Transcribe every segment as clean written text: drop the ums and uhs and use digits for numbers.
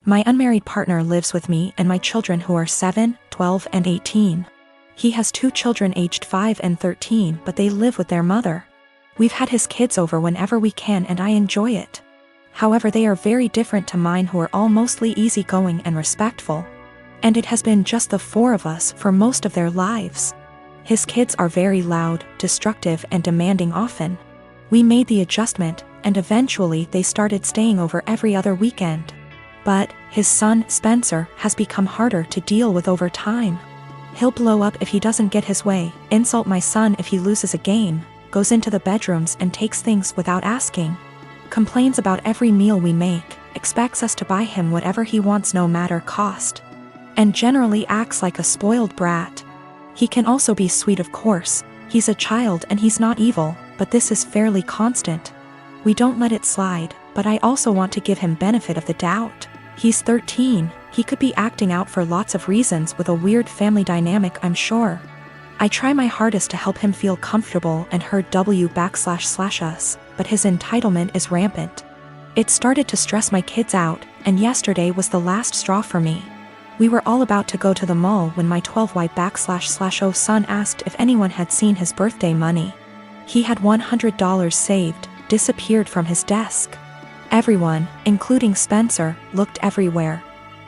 My unmarried partner lives with me and my children who are 7, 12, and 18. He has 2 children aged 5 and 13, but they live with their mother. We've had his kids over whenever we can and I enjoy it. However, they are very different to mine, who are all mostly easygoing and respectful. And it has been just the 4 of us for most of their lives. His kids are very loud, destructive, and demanding often. We made the adjustment, and eventually they started staying over every other weekend. But his son, Spencer, has become harder to deal with over time. He'll blow up if he doesn't get his way, insult my son if he loses a game, goes into the bedrooms and takes things without asking, complains about every meal we make, expects us to buy him whatever he wants no matter cost, and generally acts like a spoiled brat. He can also be sweet, of course. He's a child and he's not evil, but this is fairly constant. We don't let it slide, but I also want to give him benefit of the doubt. He's 13, he could be acting out for lots of reasons with a weird family dynamic, I'm sure. I try my hardest to help him feel comfortable and heard //us, but his entitlement is rampant. It started to stress my kids out, and yesterday was the last straw for me. We were all about to go to the mall when my 12Y//O son asked if anyone had seen his birthday money. He had $100 saved, disappeared from his desk. Everyone, including Spencer, looked everywhere.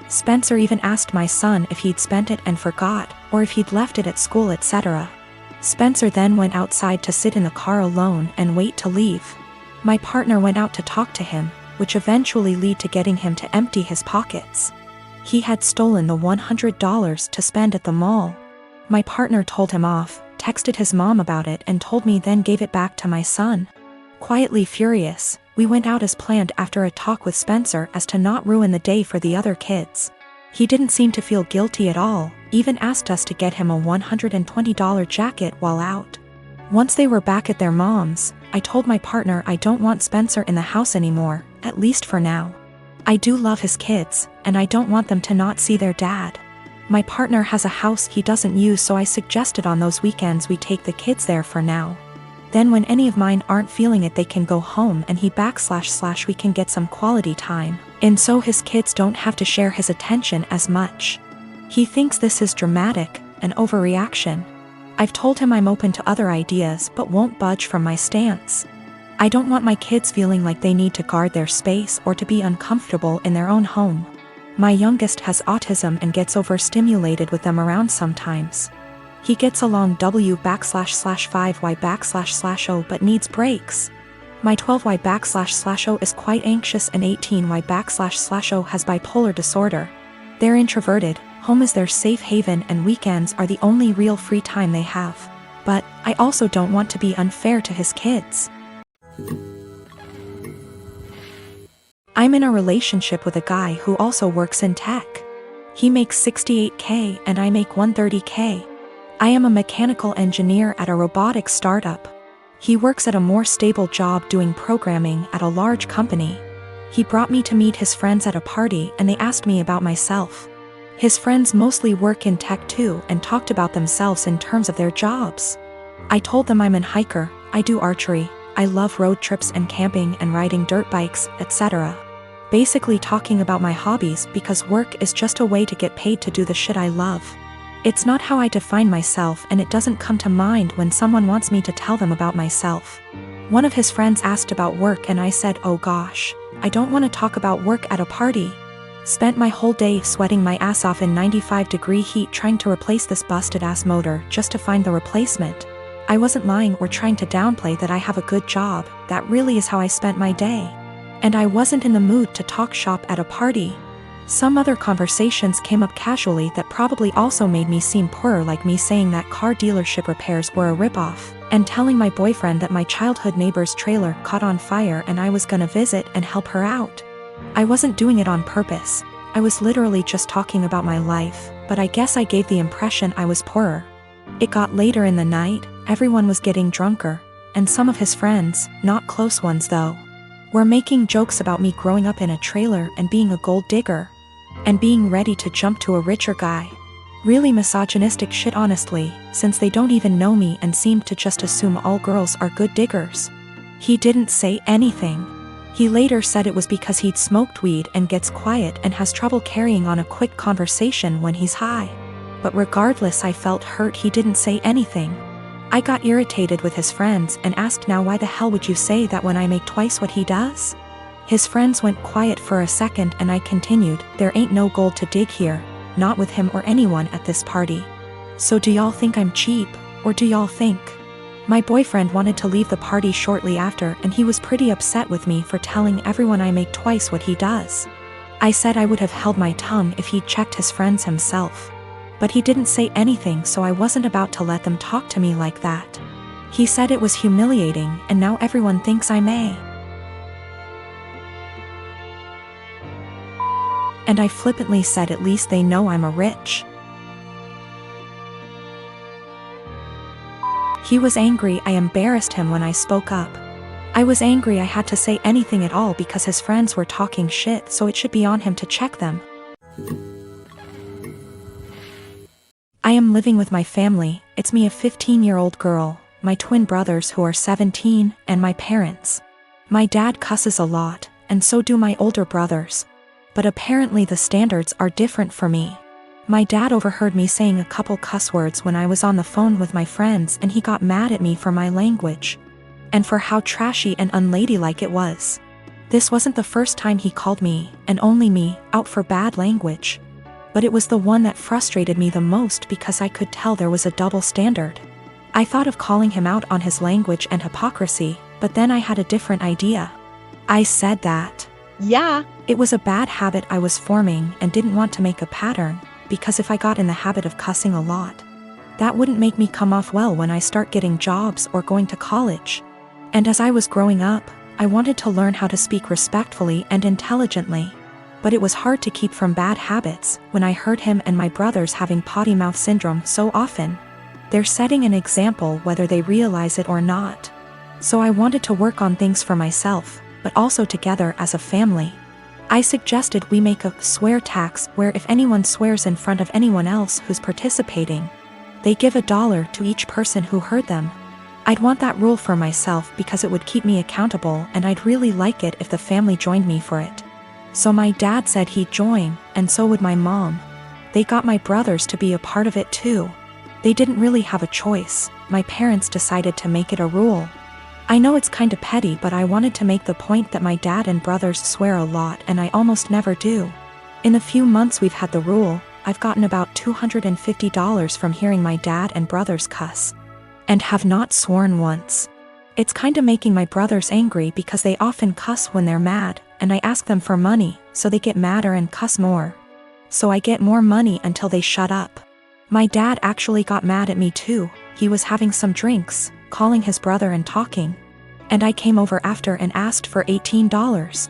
Spencer even asked my son if he'd spent it and forgot, or if he'd left it at school, etc. Spencer then went outside to sit in the car alone and wait to leave. My partner went out to talk to him, which eventually led to getting him to empty his pockets. He had stolen the $100 to spend at the mall. My partner told him off, texted his mom about it and told me, then gave it back to my son. Quietly furious, we went out as planned after a talk with Spencer as to not ruin the day for the other kids. He didn't seem to feel guilty at all, even asked us to get him a $120 jacket while out. Once they were back at their mom's, I told my partner I don't want Spencer in the house anymore, at least for now. I do love his kids, and I don't want them to not see their dad. My partner has a house he doesn't use, so I suggested on those weekends we take the kids there for now. Then when any of mine aren't feeling it, they can go home and we can get some quality time, and so his kids don't have to share his attention as much. He thinks this is dramatic, an overreaction. I've told him I'm open to other ideas but won't budge from my stance. I don't want my kids feeling like they need to guard their space or to be uncomfortable in their own home. My youngest has autism and gets overstimulated with them around sometimes. He gets along W//5Y//O but needs breaks. My 12Y//O is quite anxious and 18Y//O has bipolar disorder. They're introverted, home is their safe haven and weekends are the only real free time they have. But I also don't want to be unfair to his kids. I'm in a relationship with a guy who also works in tech. He makes $68K and I make $130K. I am a mechanical engineer at a robotics startup. He works at a more stable job doing programming at a large company. He brought me to meet his friends at a party and they asked me about myself. His friends mostly work in tech too and talked about themselves in terms of their jobs. I told them I'm an hiker, I do archery, I love road trips and camping and riding dirt bikes, etc. Basically talking about my hobbies because work is just a way to get paid to do the shit I love. It's not how I define myself and it doesn't come to mind when someone wants me to tell them about myself. One of his friends asked about work and I said, oh gosh, I don't want to talk about work at a party. Spent my whole day sweating my ass off in 95-degree heat trying to replace this busted ass motor just to find the replacement. I wasn't lying or trying to downplay that I have a good job, that really is how I spent my day. And I wasn't in the mood to talk shop at a party. Some other conversations came up casually that probably also made me seem poorer, like me saying that car dealership repairs were a ripoff, and telling my boyfriend that my childhood neighbor's trailer caught on fire and I was gonna visit and help her out. I wasn't doing it on purpose, I was literally just talking about my life, but I guess I gave the impression I was poorer. It got later in the night, everyone was getting drunker, and some of his friends, not close ones though, were making jokes about me growing up in a trailer and being a gold digger. And being ready to jump to a richer guy. Really misogynistic shit honestly, since they don't even know me and seem to just assume all girls are good diggers. He didn't say anything. He later said it was because he'd smoked weed and gets quiet and has trouble carrying on a quick conversation when he's high. But regardless, I felt hurt he didn't say anything. I got irritated with his friends and asked, now why the hell would you say that when I make twice what he does? His friends went quiet for a second and I continued, there ain't no gold to dig here, not with him or anyone at this party. So do y'all think I'm cheap, or do y'all think? My boyfriend wanted to leave the party shortly after and he was pretty upset with me for telling everyone I make twice what he does. I said I would have held my tongue if he'd checked his friends himself. But he didn't say anything, so I wasn't about to let them talk to me like that. He said it was humiliating and now everyone thinks I may. And I flippantly said at least they know I'm a rich. He was angry. I embarrassed him when I spoke up. I was angry I had to say anything at all because his friends were talking shit, so it should be on him to check them. I am living with my family. It's me, a 15-year-old girl, my twin brothers who are 17, and my parents. My dad cusses a lot, and so do my older brothers. But apparently the standards are different for me. My dad overheard me saying a couple cuss words when I was on the phone with my friends and he got mad at me for my language. And for how trashy and unladylike it was. This wasn't the first time he called me, and only me, out for bad language. But it was the one that frustrated me the most because I could tell there was a double standard. I thought of calling him out on his language and hypocrisy, but then I had a different idea. I said that, yeah, it was a bad habit I was forming and didn't want to make a pattern, because if I got in the habit of cussing a lot, that wouldn't make me come off well when I start getting jobs or going to college. And as I was growing up, I wanted to learn how to speak respectfully and intelligently. But it was hard to keep from bad habits when I heard him and my brothers having potty mouth syndrome so often. They're setting an example whether they realize it or not. So I wanted to work on things for myself, but also together as a family. I suggested we make a swear tax where if anyone swears in front of anyone else who's participating, they give $1 to each person who heard them. I'd want that rule for myself because it would keep me accountable, and I'd really like it if the family joined me for it. So my dad said he'd join, and so would my mom. They got my brothers to be a part of it too. They didn't really have a choice. My parents decided to make it a rule. I know it's kinda petty, but I wanted to make the point that my dad and brothers swear a lot and I almost never do. In the few months we've had the rule, I've gotten about $250 from hearing my dad and brothers cuss. And have not sworn once. It's kinda making my brothers angry because they often cuss when they're mad, and I ask them for money, so they get madder and cuss more. So I get more money until they shut up. My dad actually got mad at me too. He was having some drinks, calling his brother and talking. And I came over after and asked for $18.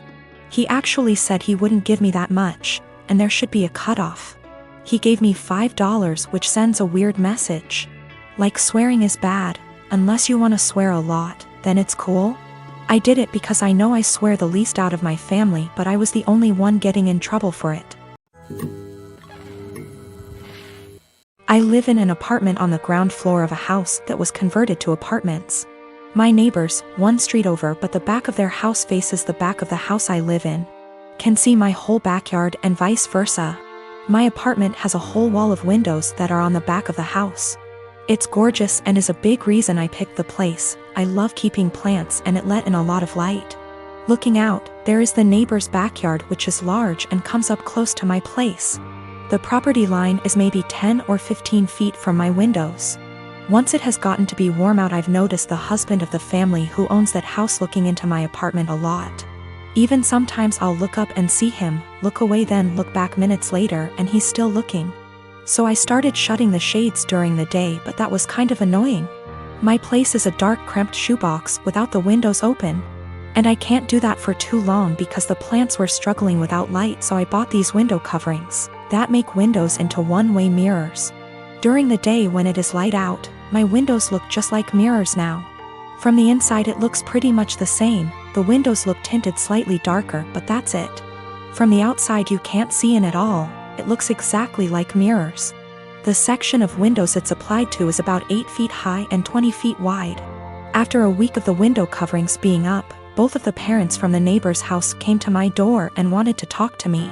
He actually said he wouldn't give me that much, and there should be a cutoff. He gave me $5, which sends a weird message. Like swearing is bad, unless you want to swear a lot, then it's cool. I did it because I know I swear the least out of my family, but I was the only one getting in trouble for it. I live in an apartment on the ground floor of a house that was converted to apartments. My neighbors, one street over but the back of their house faces the back of the house I live in, can see my whole backyard and vice versa. My apartment has a whole wall of windows that are on the back of the house. It's gorgeous and is a big reason I picked the place. I love keeping plants and it let in a lot of light. Looking out, there is the neighbor's backyard, which is large and comes up close to my place. The property line is maybe 10 or 15 feet from my windows. Once it has gotten to be warm out, I've noticed the husband of the family who owns that house looking into my apartment a lot. Even sometimes I'll look up and see him, look away, then look back minutes later and he's still looking. So I started shutting the shades during the day, but that was kind of annoying. My place is a dark, cramped shoebox without the windows open. And I can't do that for too long because the plants were struggling without light, so I bought these window coverings that make windows into one-way mirrors. During the day when it is light out, my windows look just like mirrors now. From the inside it looks pretty much the same, the windows look tinted slightly darker, but that's it. From the outside you can't see in at all. It looks exactly like mirrors. The section of windows it's applied to is about 8 feet high and 20 feet wide. After a week of the window coverings being up, Both of the parents from the neighbor's house came to my door and wanted to talk to me.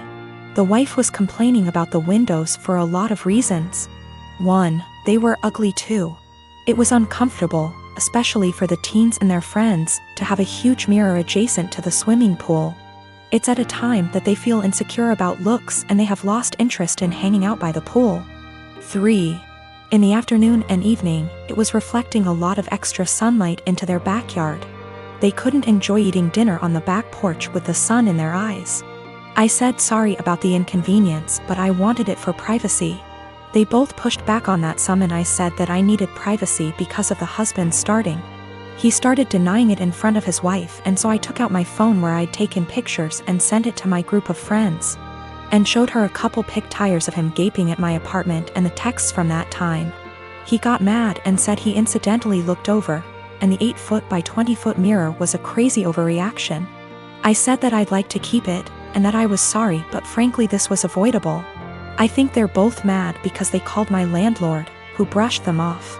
The wife was complaining about the windows for a lot of reasons. 1. They were ugly too. It was uncomfortable, especially for the teens and their friends, to have a huge mirror adjacent to the swimming pool. It's at a time that they feel insecure about looks and they have lost interest in hanging out by the pool. 3. In the afternoon and evening, it was reflecting a lot of extra sunlight into their backyard. They couldn't enjoy eating dinner on the back porch with the sun in their eyes. I said sorry about the inconvenience, but I wanted it for privacy. They both pushed back on that some, and I said that I needed privacy because of the husband starting. He started denying it in front of his wife, and so I took out my phone where I'd taken pictures and sent it to my group of friends. And showed her a couple pic tires of him gaping at my apartment and the texts from that time. He got mad and said he incidentally looked over, and the 8-foot by 20-foot mirror was a crazy overreaction. I said that I'd like to keep it, and that I was sorry, but frankly this was avoidable. I think they're both mad because they called my landlord, who brushed them off.